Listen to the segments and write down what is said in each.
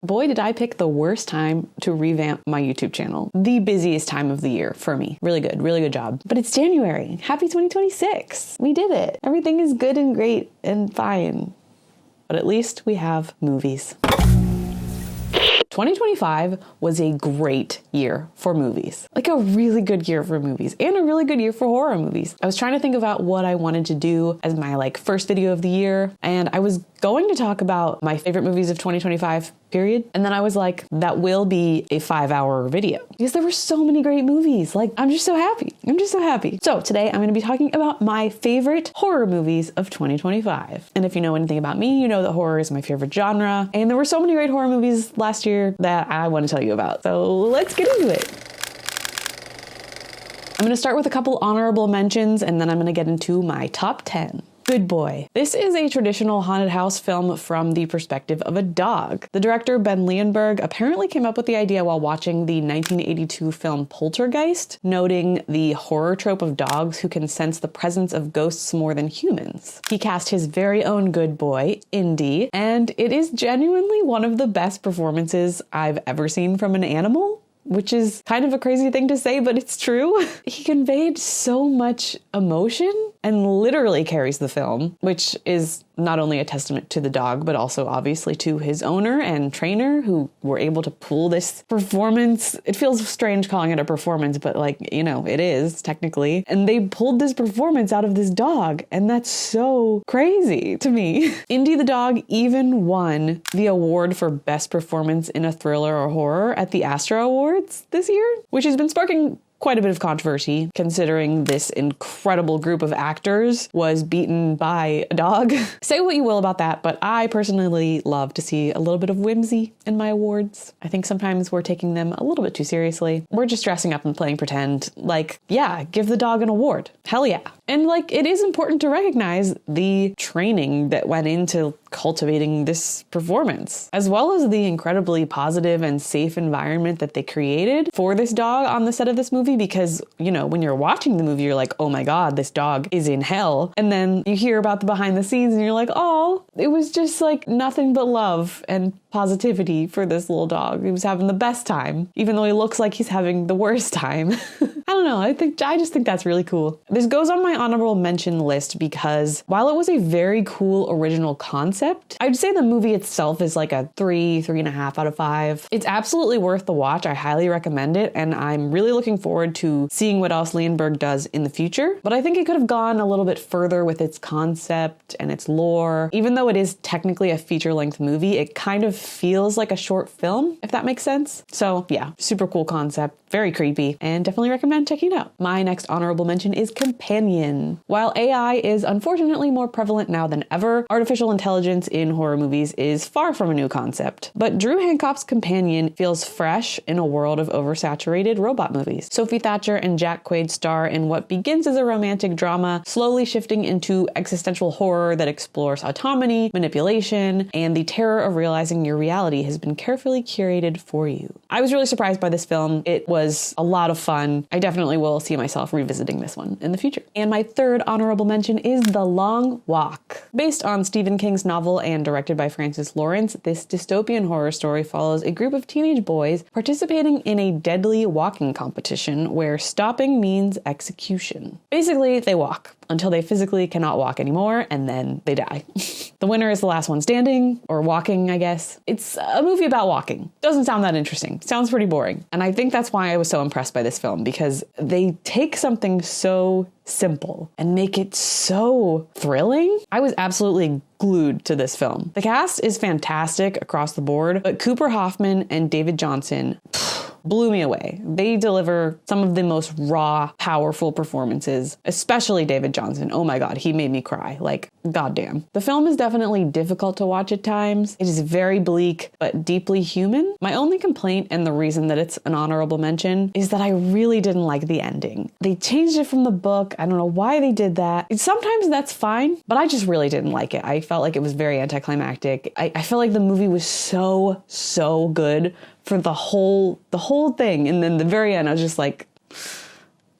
Boy, did I pick the worst time to revamp my YouTube channel. The busiest time of the year for me. Really good job. But it's January. Happy 2026. We did it. Everything is good and great and fine. But at least we have movies. 2025 was a great year for movies. Like a really good year for movies and a really good year for horror movies. I was trying to think about what I wanted to do as my first video of the year, and I was going to talk about my favorite movies of 2025, period. And then I was like, that will be a 5-hour video because there were so many great movies. I'm just so happy. So today I'm going to be talking about my favorite horror movies of 2025. And if you know anything about me, you know that horror is my favorite genre. And there were so many great horror movies last year that I want to tell you about. So let's get into it. I'm going to start with a couple honorable mentions, and then I'm going to get into my top 10. Good Boy. This is a traditional haunted house film from the perspective of a dog. The director, Ben Leonberg, apparently came up with the idea while watching the 1982 film Poltergeist, noting the horror trope of dogs who can sense the presence of ghosts more than humans. He cast his very own good boy, Indy, and it is genuinely one of the best performances I've ever seen from an animal. Which is kind of a crazy thing to say, but it's true. He conveyed so much emotion and literally carries the film, which is not only a testament to the dog, but also obviously to his owner and trainer who were able to pull this performance. It feels strange calling it a performance, but it is technically. And they pulled this performance out of this dog, and that's so crazy to me. Indy the dog even won the award for best performance in a thriller or horror at the Astra Awards this year, which has been sparking quite a bit of controversy considering this incredible group of actors was beaten by a dog. Say what you will about that, but I personally love to see a little bit of whimsy in my awards. I think sometimes we're taking them a little bit too seriously. We're just dressing up and playing pretend. Yeah, give the dog an award. Hell yeah. And it is important to recognize the training that went into cultivating this performance, as well as the incredibly positive and safe environment that they created for this dog on the set of this movie. Because, when you're watching the movie, you're like, oh my God, this dog is in hell. And then you hear about the behind the scenes and you're like, oh, it was just nothing but love and positivity for this little dog. He was having the best time, even though he looks like he's having the worst time. I don't know. I just think that's really cool. This goes on my honorable mention list because while it was a very cool original concept, I'd say the movie itself is a 3.5 out of 5. It's absolutely worth the watch. I highly recommend it. And I'm really looking forward to seeing what else Leonberg does in the future. But I think it could have gone a little bit further with its concept and its lore. Even though it is technically a feature-length movie, it kind of feels like a short film, if that makes sense. So yeah, super cool concept, very creepy, and definitely recommend checking it out. My next honorable mention is Companion. While AI is unfortunately more prevalent now than ever, artificial intelligence in horror movies is far from a new concept. But Drew Hancock's Companion feels fresh in a world of oversaturated robot movies. Sophie Thatcher and Jack Quaid star in what begins as a romantic drama, slowly shifting into existential horror that explores autonomy, manipulation, and the terror of realizing your reality has been carefully curated for you. I was really surprised by this film. It was a lot of fun. I definitely will see myself revisiting this one in the future. And my third honorable mention is The Long Walk. Based on Stephen King's novel and directed by Francis Lawrence, this dystopian horror story follows a group of teenage boys participating in a deadly walking competition where stopping means execution. Basically, they walk until they physically cannot walk anymore, and then they die. The winner is the last one standing, or walking, I guess. It's a movie about walking. Doesn't sound that interesting. Sounds pretty boring. And I think that's why I was so impressed by this film, because they take something so simple and make it so thrilling. I was absolutely glued to this film. The cast is fantastic across the board, but Cooper Hoffman and David Johnson blew me away. They deliver some of the most raw, powerful performances, especially David Johnson. Oh my God, he made me cry. Goddamn. The film is definitely difficult to watch at times. It is very bleak, but deeply human. My only complaint, and the reason that it's an honorable mention, is that I really didn't like the ending. They changed it from the book. I don't know why they did that. Sometimes that's fine, but I just really didn't like it. I felt like it was very anticlimactic. I felt like the movie was so good for the whole thing. And then the very end, I was just like,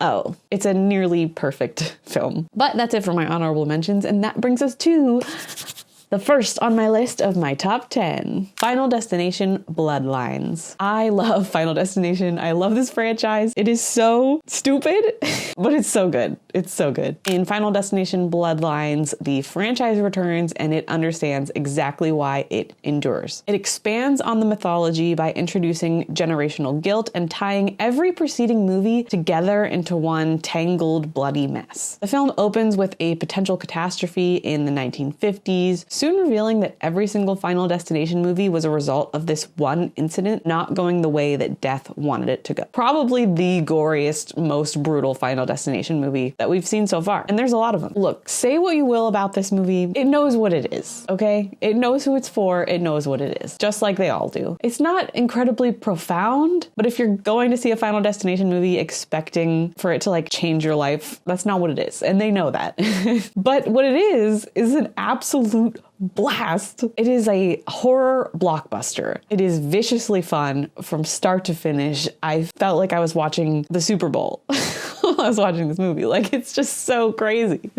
oh, it's a nearly perfect film. But that's it for my honorable mentions. And that brings us to The first on my list of my top 10, Final Destination Bloodlines. I love Final Destination. I love this franchise. It is so stupid, but it's so good. It's so good. In Final Destination Bloodlines, the franchise returns and it understands exactly why it endures. It expands on the mythology by introducing generational guilt and tying every preceding movie together into one tangled, bloody mess. The film opens with a potential catastrophe in the 1950s, soon revealing that every single Final Destination movie was a result of this one incident not going the way that death wanted it to go. Probably the goriest, most brutal Final Destination movie that we've seen so far. And there's a lot of them. Look, say what you will about this movie, it knows what it is, okay? It knows who it's for, it knows what it is, just like they all do. It's not incredibly profound, but if you're going to see a Final Destination movie expecting for it to like change your life, that's not what it is. And they know that. But what it is an absolute blast. It is a horror blockbuster. It is viciously fun from start to finish. I felt like I was watching the Super Bowl while I was watching this movie. Like, it's just so crazy.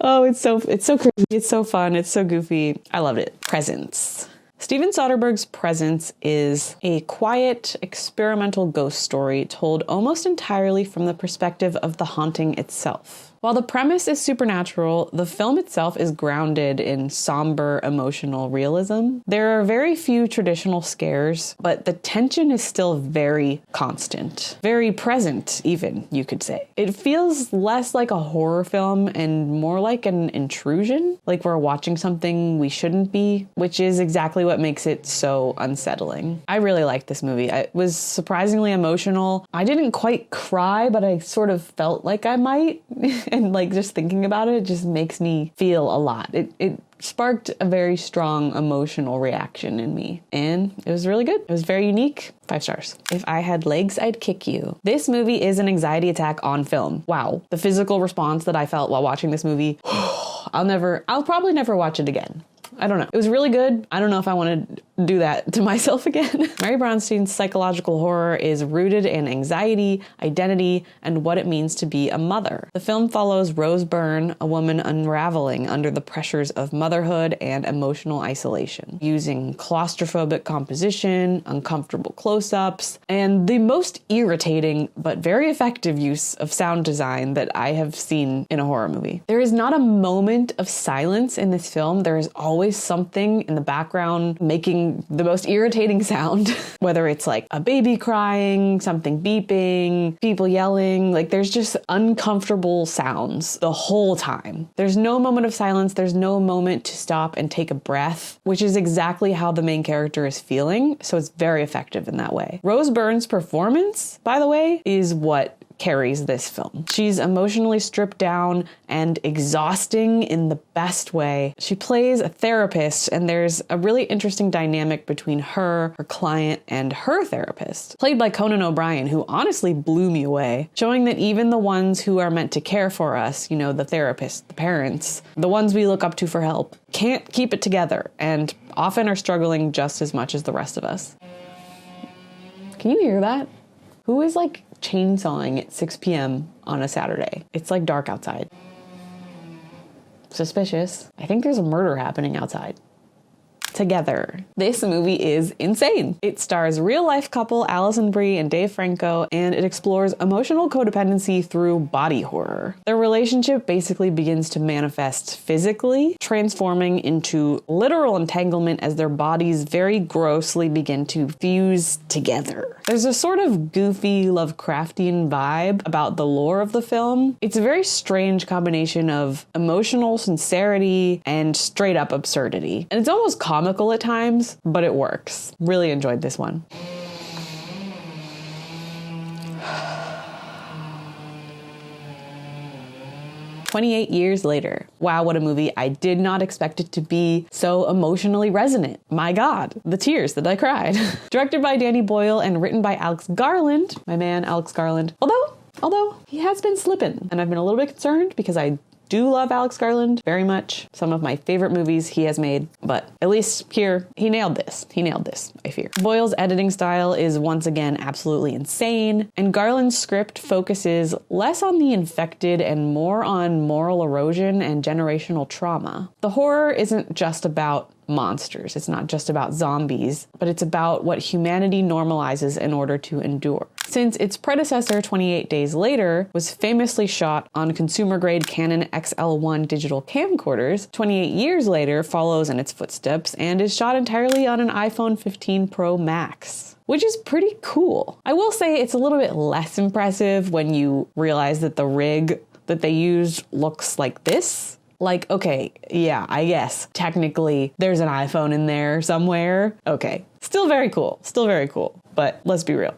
Oh, it's so crazy. It's so fun. It's so goofy. I loved it. Presence. Steven Soderbergh's Presence is a quiet, experimental ghost story told almost entirely from the perspective of the haunting itself. While the premise is supernatural, the film itself is grounded in somber emotional realism. There are very few traditional scares, but the tension is still very constant. Very present, even, you could say. It feels less like a horror film and more like an intrusion, like we're watching something we shouldn't be, which is exactly what makes it so unsettling. I really liked this movie. It was surprisingly emotional. I didn't quite cry, but I sort of felt like I might. And like just thinking about it just makes me feel a lot. It sparked a very strong emotional reaction in me. And it was really good. It was very unique. 5 stars. If I had legs, I'd kick you. This movie is an anxiety attack on film. Wow. The physical response that I felt while watching this movie, I'll probably never watch it again. I don't know. It was really good. I don't know if I want to do that to myself again. Mary Bronstein's psychological horror is rooted in anxiety, identity, and what it means to be a mother. The film follows Rose Byrne, a woman unraveling under the pressures of motherhood and emotional isolation, using claustrophobic composition, uncomfortable close-ups, and the most irritating but very effective use of sound design that I have seen in a horror movie. There is not a moment of silence in this film. There is always something in the background making the most irritating sound, whether it's like a baby crying, something beeping, people yelling, like there's just uncomfortable sounds the whole time. There's no moment of silence. There's no moment to stop and take a breath, which is exactly how the main character is feeling. So it's very effective in that way. Rose Byrne's performance, by the way, is what carries this film. She's emotionally stripped down and exhausting in the best way. She plays a therapist, and there's a really interesting dynamic between her client, and her therapist, played by Conan O'Brien, who honestly blew me away, showing that even the ones who are meant to care for us, you know, the therapists, the parents, the ones we look up to for help, can't keep it together and often are struggling just as much as the rest of us. Can you hear that? Who is like chainsawing at 6 p.m. on a Saturday? It's like dark outside. Suspicious. I think there's a murder happening outside. Together. This movie is insane. It stars real-life couple Alison Brie and Dave Franco, and it explores emotional codependency through body horror. Their relationship basically begins to manifest physically, transforming into literal entanglement as their bodies very grossly begin to fuse together. There's a sort of goofy Lovecraftian vibe about the lore of the film. It's a very strange combination of emotional sincerity and straight-up absurdity. And it's almost comical at times, but it works. Really enjoyed this one. "28 years later. Wow, what a movie. I did not expect it to be so emotionally resonant. My God, the tears that I cried. Directed by Danny Boyle and written by Alex Garland, my man Alex Garland. Although he has been slipping, and I've been a little bit concerned because I do love Alex Garland very much. Some of my favorite movies he has made, but at least here, he nailed this. He nailed this, I fear. Boyle's editing style is once again absolutely insane, and Garland's script focuses less on the infected and more on moral erosion and generational trauma. The horror isn't just about monsters. It's not just about zombies, but it's about what humanity normalizes in order to endure. Since its predecessor, 28 Days Later, was famously shot on consumer-grade Canon XL1 digital camcorders, 28 Years Later follows in its footsteps and is shot entirely on an iPhone 15 Pro Max, which is pretty cool. I will say it's a little bit less impressive when you realize that the rig that they used looks like this. Like, okay, yeah, I guess technically there's an iPhone in there somewhere. Okay, still very cool, but let's be real.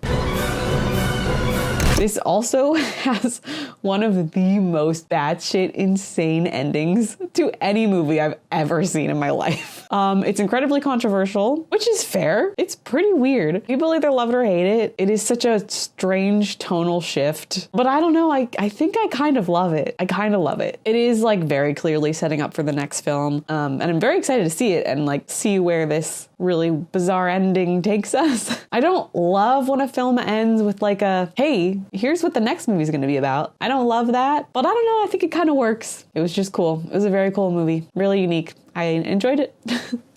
This also has one of the most batshit insane endings to any movie I've ever seen in my life. It's incredibly controversial, which is fair. It's pretty weird. People either love it or hate it. It is such a strange tonal shift, but I don't know. I think I kind of love it. It is like very clearly setting up for the next film. And I'm very excited to see it and like see where this really bizarre ending takes us. I don't love when a film ends with like a, hey, here's what the next movie is going to be about. I don't love that, but I don't know. I think it kind of works. It was just cool. It was a very cool movie. Really unique. I enjoyed it.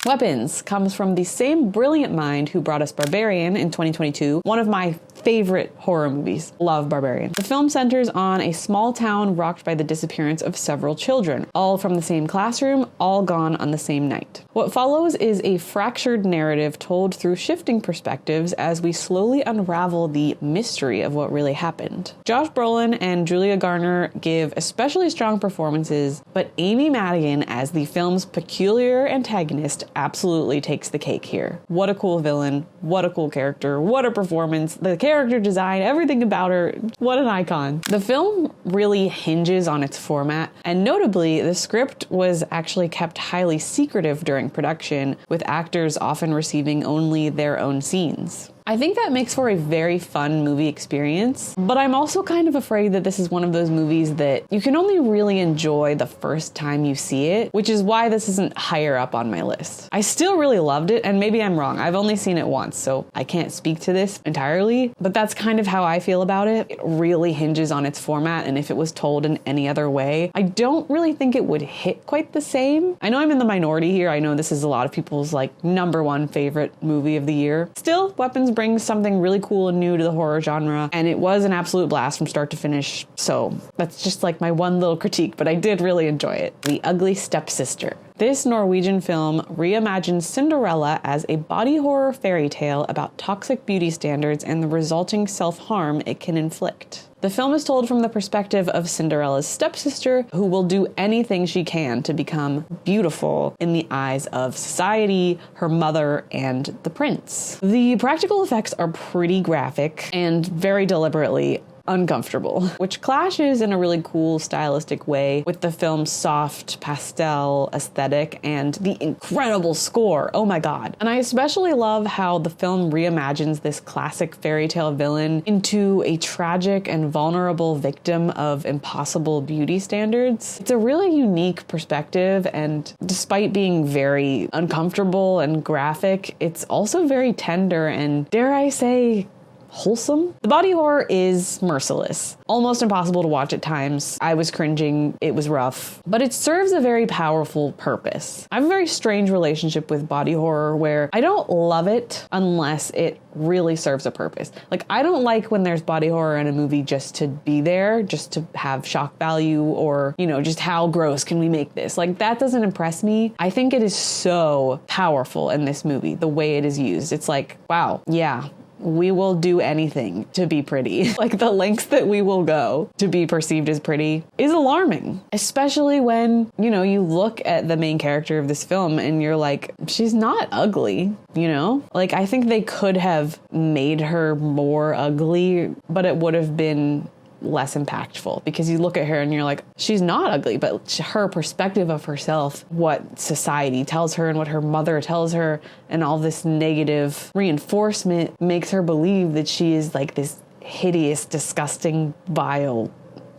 Weapons comes from the same brilliant mind who brought us Barbarian in 2022, one of my favorite horror movies. Love Barbarian. The film centers on a small town rocked by the disappearance of several children, all from the same classroom, all gone on the same night. What follows is a fractured narrative told through shifting perspectives as we slowly unravel the mystery of what really happened. Josh Brolin and Julia Garner give especially strong performances, but Amy Madigan as the film's peculiar antagonist absolutely takes the cake here. What a cool villain, what a cool character, what a performance, the character design, everything about her, what an icon. The film really hinges on its format, and notably, the script was actually kept highly secretive during production, with actors often receiving only their own scenes. I think that makes for a very fun movie experience, but I'm also kind of afraid that this is one of those movies that you can only really enjoy the first time you see it, which is why this isn't higher up on my list. I still really loved it, and maybe I'm wrong. I've only seen it once, so I can't speak to this entirely, but that's kind of how I feel about it. It really hinges on its format, and if it was told in any other way, I don't really think it would hit quite the same. I know I'm in the minority here. I know this is a lot of people's like #1 favorite movie of the year. Still, Weapons brings something really cool and new to the horror genre, and it was an absolute blast from start to finish, so that's just like my one little critique, but I did really enjoy it. The Ugly Stepsister. This Norwegian film reimagines Cinderella as a body horror fairy tale about toxic beauty standards and the resulting self-harm it can inflict. The film is told from the perspective of Cinderella's stepsister, who will do anything she can to become beautiful in the eyes of society, her mother, and the prince. The practical effects are pretty graphic and very deliberately uncomfortable, which clashes in a really cool stylistic way with the film's soft pastel aesthetic and the incredible score. Oh my god. And I especially love how the film reimagines this classic fairy tale villain into a tragic and vulnerable victim of impossible beauty standards. It's a really unique perspective, and despite being very uncomfortable and graphic, it's also very tender and, dare I say, wholesome. The body horror is merciless, almost impossible to watch at times. I was cringing, it was rough, but it serves a very powerful purpose. I have a very strange relationship with body horror where I don't love it unless it really serves a purpose. Like, I don't like when there's body horror in a movie just to be there, just to have shock value, or, you know, just how gross can we make this? Like, that doesn't impress me. I think it is so powerful in this movie, the way it is used. It's like, wow, yeah, we will do anything to be pretty. Like, the lengths that we will go to be perceived as pretty is alarming, especially when, you know, you look at the main character of this film and you're like, she's not ugly, you know? Like, I think they could have made her more ugly, but it would have been less impactful, because you look at her and you're like, she's not ugly, but her perspective of herself, what society tells her and what her mother tells her, and all this negative reinforcement makes her believe that she is like this hideous, disgusting, vile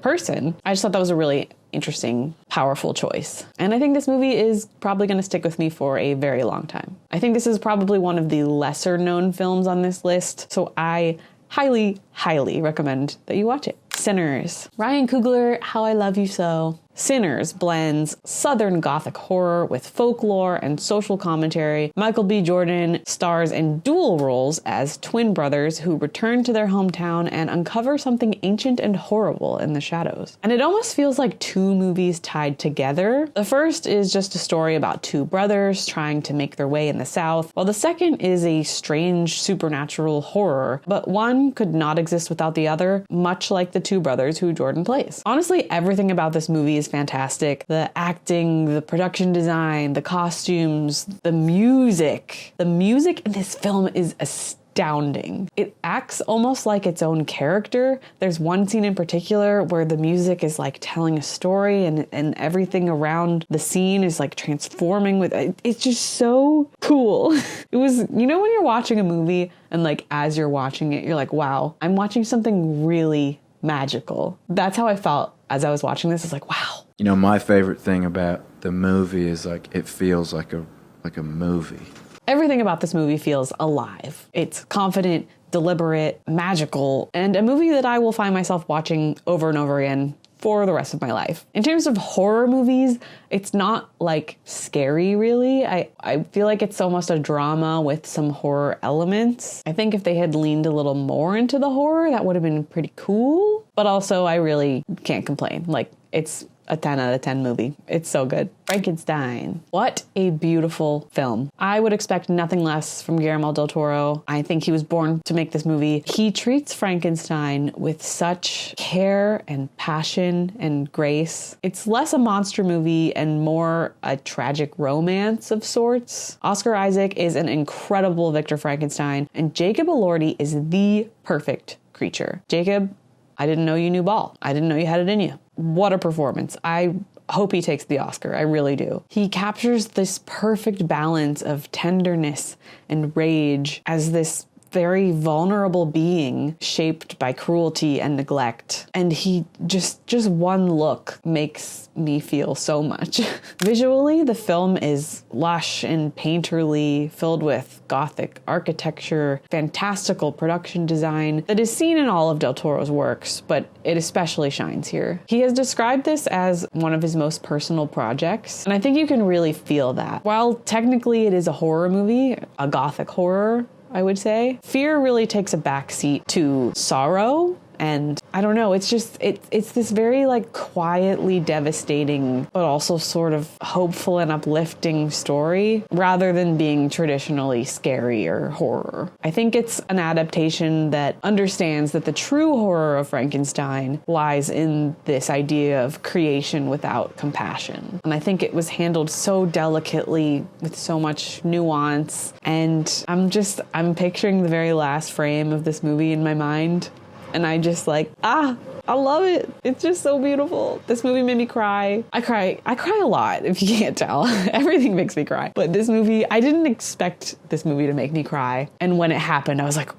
person. I just thought that was a really interesting, powerful choice. And I think this movie is probably going to stick with me for a very long time. I think this is probably one of the lesser known films on this list, so I highly, highly recommend that you watch it. Sinners. Ryan Coogler, How I Love You So. Sinners blends Southern Gothic horror with folklore and social commentary. Michael B. Jordan stars in dual roles as twin brothers who return to their hometown and uncover something ancient and horrible in the shadows. And it almost feels like two movies tied together. The first is just a story about two brothers trying to make their way in the South, while the second is a strange supernatural horror, but one could not exist without the other, much like the two brothers who Jordan plays. Honestly, everything about this movie is fantastic. The acting, the production design, the costumes, the music. The music in this film is astounding. It acts almost like its own character. There's one scene in particular where the music is like telling a story and everything around the scene is like transforming with it. It's just so cool. It was, you know, when you're watching a movie and like as you're watching it, you're like, wow, I'm watching something really magical. That's how I felt as I was watching this. It's like, wow. You know, my favorite thing about the movie is like it feels like a movie. Everything about this movie feels alive. It's confident, deliberate, magical, and a movie that I will find myself watching over and over again for the rest of my life. In terms of horror movies, it's not like scary really. I feel like it's almost a drama with some horror elements. I think if they had leaned a little more into the horror, that would have been pretty cool. But also I really can't complain. Like, it's a 10 out of 10 movie. It's so good. Frankenstein. What a beautiful film. I would expect nothing less from Guillermo del Toro. I think he was born to make this movie. He treats Frankenstein with such care and passion and grace. It's less a monster movie and more a tragic romance of sorts. Oscar Isaac is an incredible Victor Frankenstein, and Jacob Elordi is the perfect creature. Jacob, I didn't know you knew ball. I didn't know you had it in you. What a performance. I hope he takes the Oscar. I really do. He captures this perfect balance of tenderness and rage as this very vulnerable being shaped by cruelty and neglect. And he just one look makes me feel so much. Visually, the film is lush and painterly, filled with Gothic architecture, fantastical production design that is seen in all of Del Toro's works, but it especially shines here. He has described this as one of his most personal projects, and I think you can really feel that. While technically it is a horror movie, a Gothic horror, I would say, fear really takes a backseat to sorrow. And I don't know, it's just, it's this very like quietly devastating, but also sort of hopeful and uplifting story rather than being traditionally scary or horror. I think it's an adaptation that understands that the true horror of Frankenstein lies in this idea of creation without compassion. And I think it was handled so delicately with so much nuance. And I'm picturing the very last frame of this movie in my mind. And I just like, I love it. It's just so beautiful. This movie made me cry. I cry a lot, if you can't tell. Everything makes me cry. But this movie, I didn't expect this movie to make me cry. And when it happened, I was like,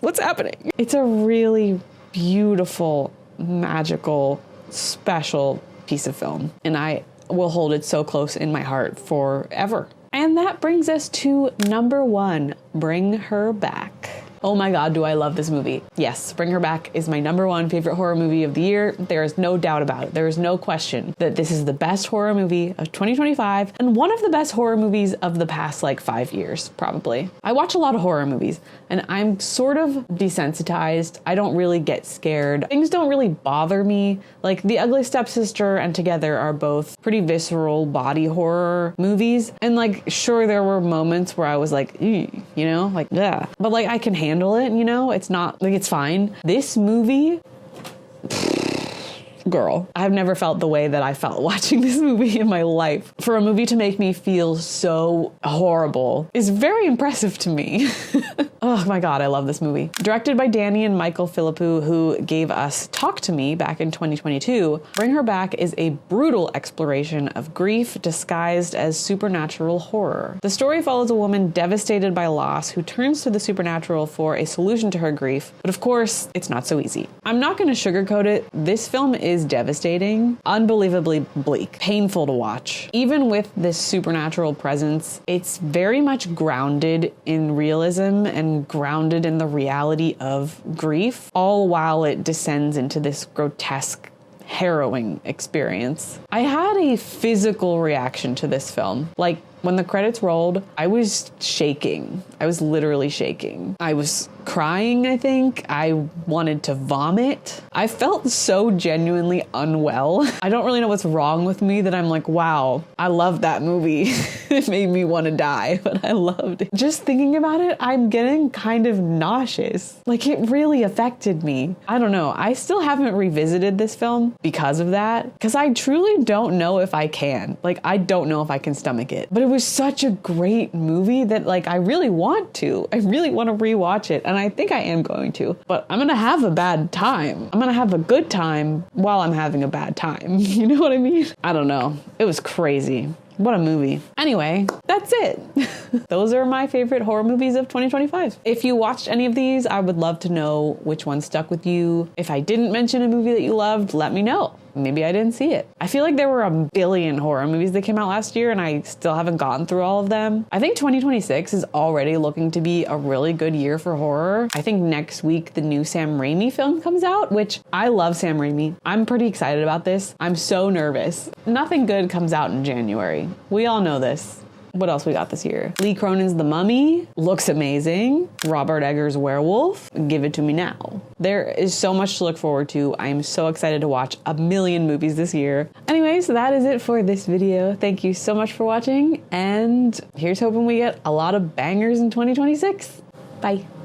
what's happening? It's a really beautiful, magical, special piece of film. And I will hold it so close in my heart forever. And that brings us to number 1, Bring Her Back. Oh my God, do I love this movie. Yes, Bring Her Back is my number 1 favorite horror movie of the year. There is no doubt about it. There is no question that this is the best horror movie of 2025 and one of the best horror movies of the past 5 years, probably. I watch a lot of horror movies and I'm sort of desensitized. I don't really get scared. Things don't really bother me. Like The Ugly Stepsister and Together are both pretty visceral body horror movies. And sure, there were moments where I was like, yeah. But I can handle it, it's not it's fine. This movie, girl, I've never felt the way that I felt watching this movie in my life. For a movie to make me feel so horrible is very impressive to me. Oh my God, I love this movie. Directed by Danny and Michael Philippou, who gave us Talk to Me back in 2022, Bring Her Back is a brutal exploration of grief disguised as supernatural horror. The story follows a woman devastated by loss who turns to the supernatural for a solution to her grief, but of course, it's not so easy. I'm not going to sugarcoat it. This film is devastating, unbelievably bleak, painful to watch. Even with this supernatural presence, it's very much grounded in realism and grounded in the reality of grief, all while it descends into this grotesque, harrowing experience. I had a physical reaction to this film. Like, when the credits rolled, I was shaking. I was literally shaking. I was crying, I think. I wanted to vomit. I felt so genuinely unwell. I don't really know what's wrong with me that I'm like, wow, I love that movie. It made me want to die, but I loved it. Just thinking about it, I'm getting kind of nauseous. Like, it really affected me. I don't know. I still haven't revisited this film because of that, because I truly don't know if I can. Like, I don't know if I can stomach it. But it was such a great movie that, like, I really want to. I really want to rewatch it, and I think I am going to. But I'm gonna have a bad time. I'm gonna have a good time while I'm having a bad time. You know what I mean? I don't know. It was crazy. What a movie. Anyway, that's it. Those are my favorite horror movies of 2025. If you watched any of these, I would love to know which one stuck with you. If I didn't mention a movie that you loved, let me know. Maybe I didn't see it. I feel like there were a billion horror movies that came out last year and I still haven't gotten through all of them. I think 2026 is already looking to be a really good year for horror. I think next week the new Sam Raimi film comes out, which I love Sam Raimi. I'm pretty excited about this. I'm so nervous. Nothing good comes out in January. We all know this. What else we got this year? Lee Cronin's The Mummy looks amazing. Robert Eggers' Werewolf, give it to me now. There is so much to look forward to. I am so excited to watch a million movies this year. Anyways, that is it for this video. Thank you so much for watching, and here's hoping we get a lot of bangers in 2026. Bye.